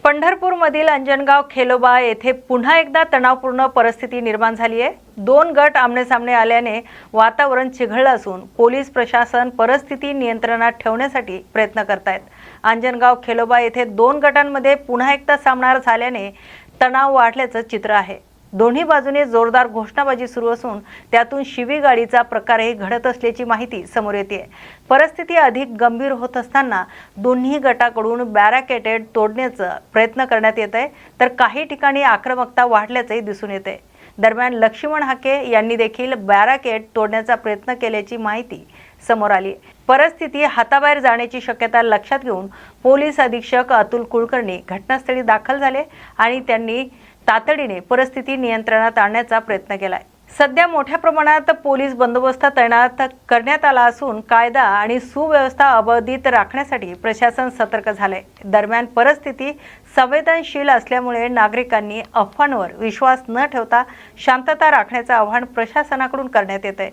पंढरपूरमधील अंजनगाव खेलोबा येथे पुन्हा एकदा तणावपूर्ण परिस्थिती निर्माण झाली आहे। दोन गट आमनेसामने आल्याने वातावरण चिघळलं असून पोलीस प्रशासन परिस्थिती नियंत्रणात ठेवण्यासाठी प्रयत्न करतायत। अंजनगाव खेलोबा येथे दोन गटांमध्ये पुन्हा एकदा सामना झाल्याने तणाव वाढल्याचं चित्र आहे। दोन्ही बाजूने जोरदार घोषणाबाजी सुरू असून त्यातून शिवीगाळीचा प्रकारही घडत असल्याची माहिती समोर येते। परिस्थिती अधिक गंभीर होत असताना दोन्ही गटाकडून बॅरिकेड तोडण्याचा प्रयत्न करण्यात येत आहे, तर काही ठिकाणी आक्रमकता वाढल्याचंही दिसून येते। दरम्यान लक्ष्मण हाके यांनी देखील बॅरिकेड तोडण्याचा प्रयत्न केल्याची माहिती समोर आली। परिस्थिती हाताबाहेर जाण्याची शक्यता लक्षात घेऊन पोलीस अधीक्षक अतुल कुलकर्णी घटनास्थळी दाखल झाले आणि त्यांनी तातडीने परिस्थिती नियंत्रणात आणण्याचा प्रयत्न केलाय। सध्या मोठ्या प्रमाणात पोलीस बंदोबस्त तैनात करण्यात आला असून कायदा आणि सुव्यवस्था अबाधित राखण्यासाठी प्रशासन सतर्क झाले। दरम्यान परिस्थिती संवेदनशील असल्यामुळे नागरिकांनी अफवांवर विश्वास न ठेवता शांतता राखण्याचे आवाहन प्रशासनाकडून करण्यात येते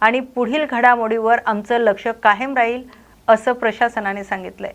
आणि पुढील घडामोडीवर आमचं लक्ष कायम राहील असं प्रशासनाने सांगितलंय।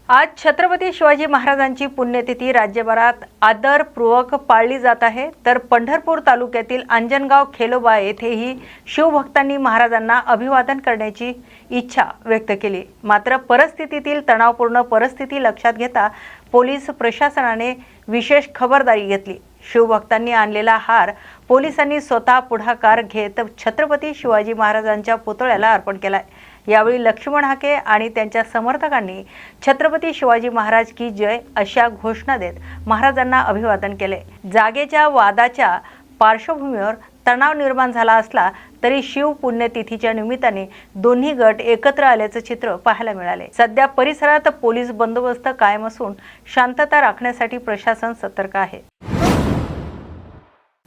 आज छत्रपती शिवाजी महाराजांची पुण्यतिथी राज्यभरात आदरपूर्वक पाळली जात आहे, तर पंढरपूर तालुक्यातील अंजनगाव खेलोबा येथेही शिवभक्तांनी महाराजांना अभिवादन करण्याची इच्छा व्यक्त केली। मात्र परिस्थितीतील तणावपूर्ण परिस्थिती लक्षात घेता पोलीस प्रशासनाने विशेष खबरदारी घेतली। शिवभक्तांनी आणलेला हार पोलिसांनी स्वतः पुढाकार घेत छत्रपती शिवाजी महाराजांच्या पुतळ्याला अर्पण केलाय। यावेळी लक्ष्मण हाके आणि त्यांच्या समर्थकांनी छत्रपती शिवाजी महाराज की जय अशा घोषणा देत महाराजांना अभिवादन केले। जागेच्या वादाच्या पार्श्वभूमीवर तणाव निर्माण झाला असला तरी शिव पुण्यतिथीच्या निमित्ताने दोन्ही गट एकत्र आल्याचे चित्र पाहायला मिळाले। सध्या परिसरात पोलीस बंदोबस्त कायम असून शांतता राखण्यासाठी प्रशासन सतर्क आहे।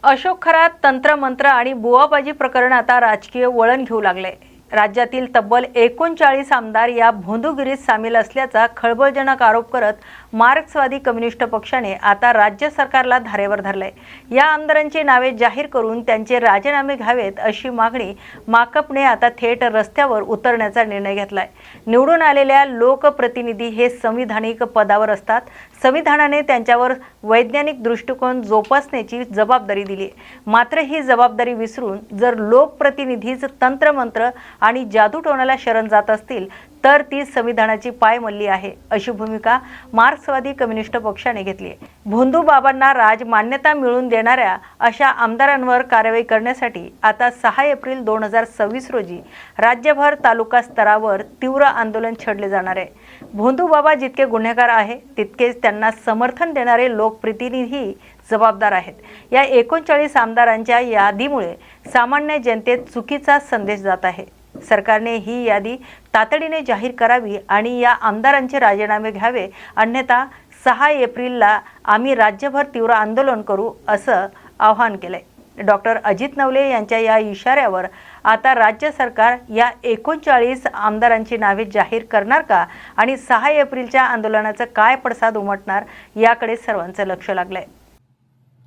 अशोक खरात तंत्रमंत्र आणि बुवाबाजी प्रकरण आता राजकीय वळण घेऊ लागले। राज्यातील तब्बल 39 आमदार या भोंदूगिरीत सामील असल्याचा खळबळजनक आरोप करत मार्क्सवादी कम्युनिस्ट पक्षाने आता राज्य सरकारला धारेवर धरले। या आमदारांची नावे जाहीर करून त्यांचे राजीनामे घ्यावेत अशी मागणी माकपने आता थेट रस्त्यावर उतरण्याचा निर्णय घेतलाय। निवडून आलेल्या लोकप्रतिनिधी हे संविधानिक पदावर असतात। संविधानाने त्यांच्यावर वैज्ञानिक दृष्टिकोन जोपासण्याची जबाबदारी दिली, मात्र ही जबाबदारी विसरून जर लोकप्रतिनिधीच तंत्रमंत्र आणि जादूटोणाला शरण जात असतील तर ती संविधानाची पायमल्ली आहे अशी भूमिका मार्क्सवादी कम्युनिस्ट पक्षाने घेतली आहे। भोंदू बाबांना राज मान्यता मिळवून देणाऱ्या अशा आमदारांवर कारवाई करण्यासाठी आता 6 एप्रिल 2026 रोजी राज्यभर तालुका स्तरावर तीव्र आंदोलन छेडले जाणार आहे। भोंदू बाबा जितके गुन्हेगार आहे तितकेच त्यांना समर्थन देणारे लोकप्रतिनिधी जबाबदार आहेत। या 39 आमदारांच्या यादीमुळे सामान्य जनतेत चुकीचा संदेश जात आहे। सरकारने ही यादी तातडीने जाहीर करावी आणि या आमदारांचे राजीनामे घ्यावे, अन्यथा 6 एप्रिलला आम्ही राज्यभर तीव्र आंदोलन करू असं आवाहन केलंय। डॉक्टर अजित नवले यांच्या या इशाऱ्यावर आता राज्य सरकार या 39 आमदारांची नावे जाहीर करणार का आणि 6 एप्रिलच्या आंदोलनाचा काय पडसाद उमटणार याकडे सर्वांचं लक्ष लागलंय।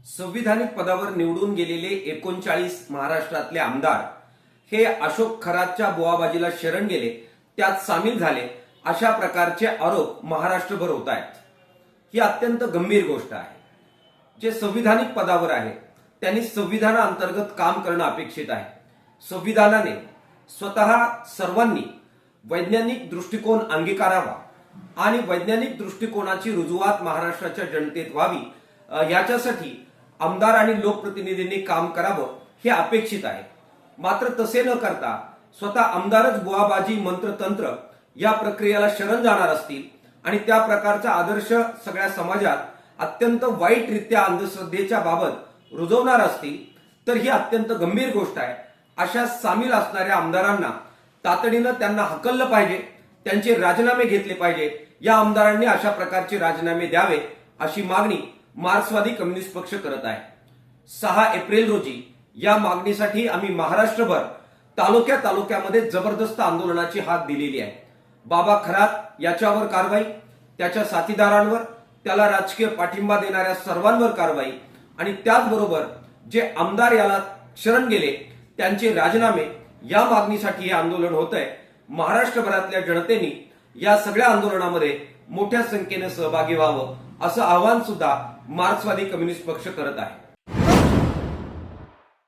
संविधानिक पदावर निवडून गेलेले 39 महाराष्ट्रातले आमदार हे अशोक खरातच्या बुवाबाजीला शरण गेले, त्यात सामील झाले अशा प्रकारचे आरोप महाराष्ट्रभर होत आहेत। ही अत्यंत गंभीर गोष्ट आहे। जे संविधानिक पदावर आहे त्यांनी संविधानाअंतर्गत काम करणं अपेक्षित आहे। संविधानाने स्वतः सर्वांनी वैज्ञानिक दृष्टिकोन अंगीकारावा आणि वैज्ञानिक दृष्टिकोनाची रुजवात महाराष्ट्राच्या जनतेत व्हावी याच्यासाठी आमदार आणि लोकप्रतिनिधींनी काम करावं हे अपेक्षित आहे। मात्र तसे न करता स्वतः आमदारच बुवाबाजी मंत्रतंत्र या प्रक्रियेला शरण जाणार असतील आणि त्या प्रकारचा आदर्श सगळ्या समाजात अत्यंत वाईटरित्या अंधश्रद्धेच्या बाबत रुजवणार असतील तर ही अत्यंत गंभीर गोष्ट आहे। अशा सामील असणाऱ्या आमदारांना तातडीनं त्यांना हकललं पाहिजे, त्यांचे राजीनामे घेतले पाहिजे। या आमदारांनी अशा प्रकारचे राजीनामे द्यावे अशी मागणी मार्क्सवादी कम्युनिस्ट पक्ष करत आहे। 6 एप्रिल रोजी या मागणीसाठी आम्ही महाराष्ट्रभर तालुक्यामध्ये जबरदस्त आंदोलनाची हाक दिलेली आहे। बाबा खरात याच्यावर कारवाई, त्याच्या साथीदारांवर, त्याला राजकीय पाठिंबा देणाऱ्या सर्वांवर कारवाई आणि त्याचबरोबर जे आमदार याला शरण गेले त्यांचे राजीनामे या मागणीसाठी हे आंदोलन होत आहे। महाराष्ट्रभरातल्या जनतेने या सगळ्या आंदोलनामध्ये मोठ्या संख्येने सहभागी व्हावं असं आवाहन सुद्धा मार्क्सवादी कम्युनिस्ट पक्ष करत आहे।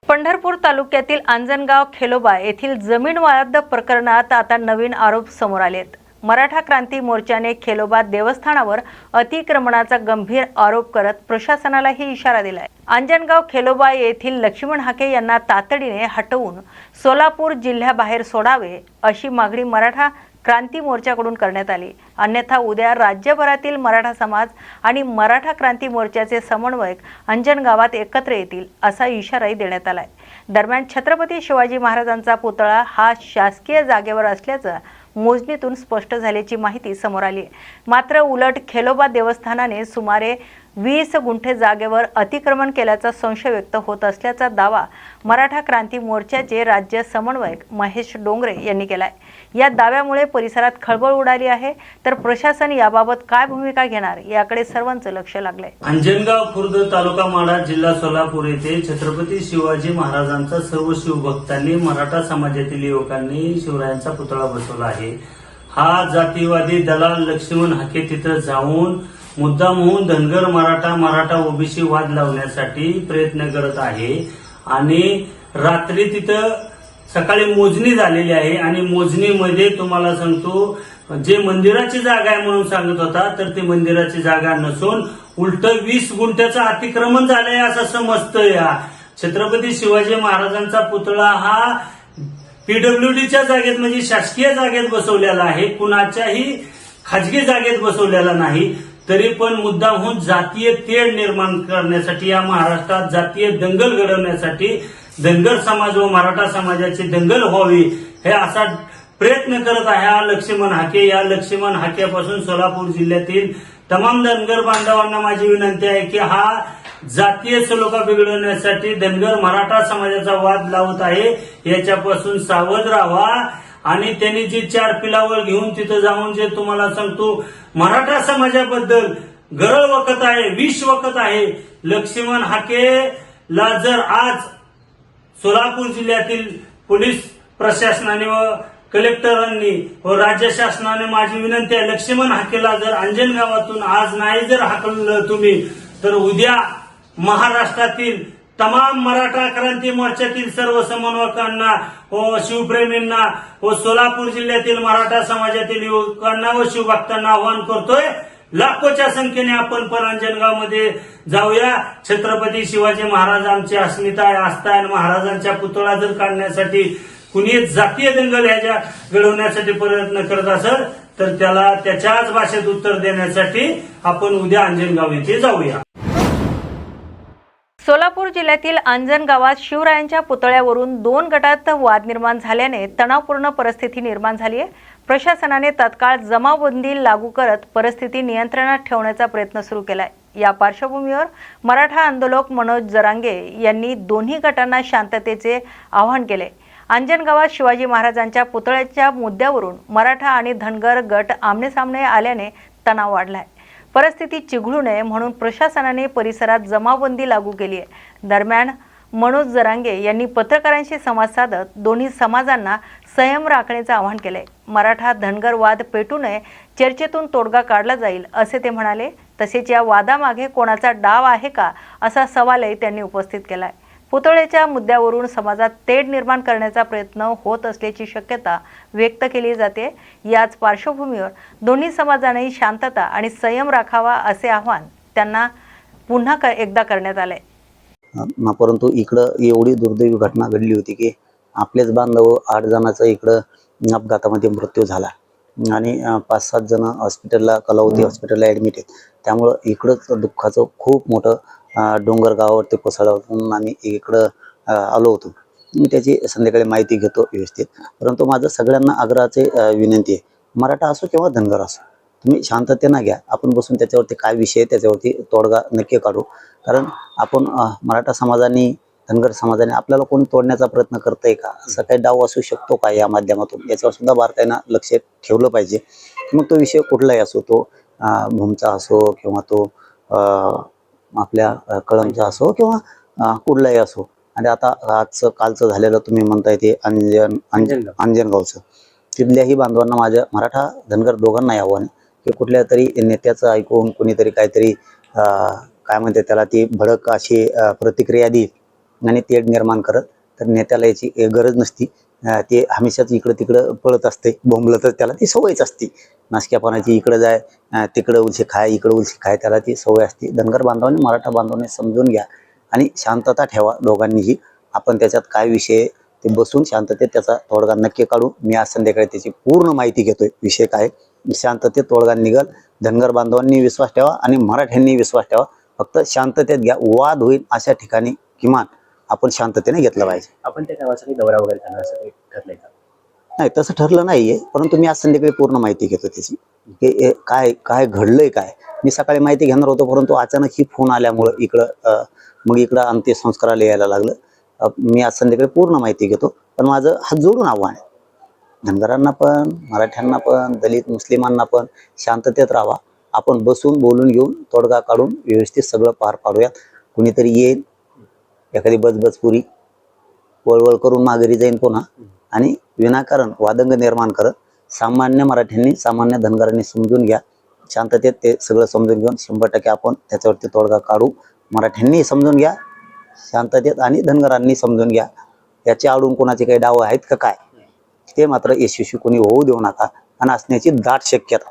पंढरपूर तालुक्यातील अंजनगाव खेलोबा येथील जमीन वाद प्रकरणात आता नवीन आरोप समोर आलेत। मराठा क्रांती मोर्चाने खेलोबा देवस्थानावर अतिक्रमणाचा गंभीर आरोप करत प्रशासनालाही इशारा दिलाय। अंजनगाव खेलोबा येथील लक्ष्मण हाके यांना तातडीने हटवून सोलापूर जिल्ह्याबाहेर सोडावे अशी मागणी मराठा क्रांती मोर्चाकडून करण्यात आली। अन्यथा उद्या राज्यभरातील मराठा समाज आणि मराठा क्रांती मोर्चाचे समन्वयक अंजनगावात एकत्र येतील असा इशाराही देण्यात आलाय। दरम्यान छत्रपती शिवाजी महाराजांचा पुतळा हा शासकीय जागेवर असल्याचं मोजणीतून स्पष्ट झाल्याची माहिती समोर आली। मात्र उलट खेलोबा देवस्थानाने सुमारे 20 गुंठे जागेवर अतिक्रमण केल्याचा संशय व्यक्त होत असल्याचा दावा मराठा क्रांती मोर्चाचे राज्य समन्वयक महेश डोंगरे यांनी केलाय। या दाव्यामुळे परिसरात खळबळ उडाली आहे, तर प्रशासन याबाबत काय भूमिका घेणार याकडे सर्वांचं लक्ष लागलंय। अंजनगाव खुर्द तालुका माढा जिल्हा सोलापूर येथे छत्रपती शिवाजी महाराजांचा सर्व शिवभक्तांनी मराठा समाजातील युवकांनी शिवरायांचा पुतळा बसवला आहे। हा जातीवादी दलाल लक्ष्मण हाके तिथं जाऊन मुद्दाम होऊन धनगर मराठा ओबीसी वाद लावण्यासाठी प्रयत्न करत आहे आणि रात्री तिथं सकाळी मोजणी झालेली आहे आणि मोजणीमध्ये तुम्हाला सांगतो जे मंदिराची जागा आहे म्हणून सांगत होता, तर ती मंदिराची जागा नसून उलट 20 गुंठ्याचं अतिक्रमण झालंय असं समजतंय। छत्रपती शिवाजी महाराजांचा पुतळा हा पीडब्ल्यूडीच्या जागेत म्हणजे शासकीय जागेत बसवलेला आहे, कुणाच्याही खाजगी जागेत बसवलेला नाही। तरी पण मुद्दामहून जातीय तेढ निर्माण करण्यासाठी, या महाराष्ट्रात जातीय दंगल घडवण्यासाठी, धनगर समाज व मराठा समाजाची दंगल व्हावी हे असा प्रयत्न करत आहे हा लक्ष्मण हाके। या लक्ष्मण हाक्यापासून सोलापूर जिल्ह्यातील तमाम धनगर बांधवांना माझी विनंती आहे की हा जातीय सलोखा बिघडवण्यासाठी धनगर मराठा समाजाचा वाद लावत आहे, याच्यापासून सावध राहावा। आणि त्यांनी जी 4 पिलावर घेऊन तिथं जाऊन जे तुम्हाला सांगतो मराठा समाजाबद्दल गरळ वकत आहे, विष वकत आहे। लक्ष्मण हाकेला जर आज सोलापूर जिल्ह्यातील पोलीस प्रशासनाने व कलेक्टरांनी व राज्य शासनाने माझी विनंती आहे, लक्ष्मण हाकेला जर अंजनगावातून आज नाही जर हाकललं तुम्ही, तर उद्या महाराष्ट्रातील तमाम मराठा क्रांती मोर्चातील सर्व समन्वयकांना व शिवप्रेमींना व सोलापूर जिल्ह्यातील मराठा समाजातील युवकांना व शिवभक्तांना आवाहन करतोय, लाखोच्या संख्येने आपण पण अंजनगावमध्ये जाऊया। छत्रपती शिवाजी महाराज आमची अस्मिता आहे, आस्था आहे। महाराजांच्या पुतळा जर काढण्यासाठी कुणी जातीय दंगल ह्याच्या घडवण्यासाठी प्रयत्न करत असेल, तर त्याला त्याच्याच भाषेत उत्तर देण्यासाठी आपण उद्या अंजनगाव येथे जाऊया। सोलापूर जिल्ह्यातील अंजनगावात शिवरायांच्या पुतळ्यावरून 2 गटात वाद निर्माण झाल्याने तणावपूर्ण परिस्थिती निर्माण झाली आहे। प्रशासनाने तत्काळ जमावबंदी लागू करत परिस्थिती नियंत्रणात ठेवण्याचा प्रयत्न सुरू केलाय। या पार्श्वभूमीवर मराठा आंदोलक मनोज जरांगे यांनी दोन्ही गटांना शांततेचे आवाहन केले। अंजनगावात शिवाजी महाराजांच्या पुतळ्याच्या मुद्द्यावरून मराठा आणि धनगर गट आमनेसामने आल्याने तणाव वाढलाय। परिस्थिती चिघळू नये म्हणून प्रशासनाने परिसरात जमावबंदी लागू केली आहे। दरम्यान मनोज जरांगे यांनी पत्रकारांशी संवाद साधत दोन्ही समाजांना संयम राखण्याचे आवाहन केले। मराठा धनगर वाद पेटू नये, चर्चेतून तोडगा काढला जाईल असे ते म्हणाले। तसेच या वादामागे कोणाचा डाव आहे का असा सवालही त्यांनी उपस्थित केलाय। पुतळ्याच्या मुद्द्यावरून समाजात तेढ निर्माण करण्याचा प्रयत्न होत असल्याची शक्यता व्यक्त केली जाते। याच पार्श्वभूमीवर दोन्ही समाजांनी शांतता आणि संयम राखावा असे आवाहन त्यांना पुन्हा एकदा करण्यात आले। परंतु इकडं एवढी दुर्दैवी घटना घडली होती की आपलेच बांधव 8 जणांचा इकडं अपघातामध्ये मृत्यू झाला आणि 5-7 जण हॉस्पिटलला कलावती हॉस्पिटलला ॲडमिट आहेत। त्यामुळं इकडंच दुःखाचं खूप मोठं डोंगर गावावरती कोसळून आम्ही इकडं आलो होतो। मी त्याची संध्याकाळी माहिती घेतो व्यवस्थित। परंतु माझं सगळ्यांना आग्रहाचे विनंती आहे, मराठा असो किंवा धनगर असो, तुम्ही शांततेनं घ्या। आपण बसून त्याच्यावरती काय विषय आहे त्याच्यावरती तोडगा नक्की काढू। कारण आपण मराठा समाजाने धनगर समाजाने आपल्याला कोणी तोडण्याचा प्रयत्न करतंय का, असं काही डाव असू शकतो का या माध्यमातून, याच्यावर सुद्धा बारकाईनं लक्ष ठेवलं पाहिजे। मग तो विषय कुठलाही असो, तो भूमचा असो किंवा तो आपल्या कळमचा असो किंवा कुठलाही असो। आणि आता आजचं कालचं झालेलं तुम्ही म्हणताय ते अंजनगावचं, तिथल्याही बांधवांना माझ्या मराठा धनगर दोघांनाही आव्हान आहे, की कुठल्या तरी नेत्याचं ऐकून कोणीतरी काहीतरी काय म्हणते त्याला ती भडक अशी प्रतिक्रिया देईल आणि तेढ निर्माण करत, तर नेत्याला याची गरज नसती. ते हमेशाच इकडं तिकडं पळत असते, बोंबलतच त्याला ती सवयच असते. नासक्यापणाची इकडं जाय तिकडं उलशी खाय, इकडं उलशी खाय, त्याला ती सवय असते. धनगर बांधवांनी मराठा बांधवांनी समजून घ्या आणि शांतता ठेवा दोघांनीही. आपण त्याच्यात काय विषय ते बसून शांततेत त्याचा तोडगा नक्की काढू. मी आज संध्याकाळी त्याची पूर्ण माहिती घेतोय. विषय काय शांततेत तोडगा निघल. धनगर बांधवांनी विश्वास ठेवा आणि मराठ्यांनी विश्वास ठेवा. फक्त शांततेत घ्या. वाद होईल अशा ठिकाणी किमान आपण शांततेने घेतलं पाहिजे. आपण त्या गावासाठी दौरा वगैरे करणार असं काही ठरलंय का? नाही, तसं ठरलं नाहीये, परंतु मी आज संध्याकाळी पूर्ण माहिती घेतो त्याची, की काय काय घडलंय काय. मी सकाळी माहिती घेणार होतो, परंतु अचानक ही फोन आल्यामुळं मग इकडं अंत्यसंस्काराला यायला लागलं. मी आज संध्याकाळी पूर्ण माहिती घेतो. पण माझं हात जोडून आव्हान आहे धनगरांना पण, मराठ्यांना पण, दलित मुस्लिमांना पण, शांततेत राहावा. आपण बसून बोलून घेऊन तोडगा काढून व्यवस्थित सगळं पार पाडूयात. कुणीतरी येईल, एखादी बजबजपुरी वळवळ करून माघारी जाईन पुन्हा आणि विनाकारण वादंग निर्माण करत. सामान्य मराठ्यांनी, सामान्य धनगरांनी समजून घ्या. शांततेत ते सगळं समजून घेऊन 100% आपण त्याच्यावरती तोडगा काढू. मराठ्यांनी समजून घ्या शांततेत आणि धनगरांनी समजून घ्या. याच्या आडून कोणाचे काही डाव आहेत का काय, ते मात्र यशस्वी कोणी होऊ देऊ नका. आणि असण्याची दाट शक्यता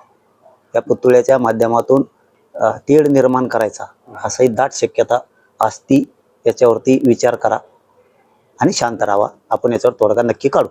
या पुतळ्याच्या माध्यमातून तेढ निर्माण करायचा असाही दाट शक्यता असती. याच्यावरती विचार करा आणि शांत राहावा. आपण याच्यावर तोडगा नक्की काढू.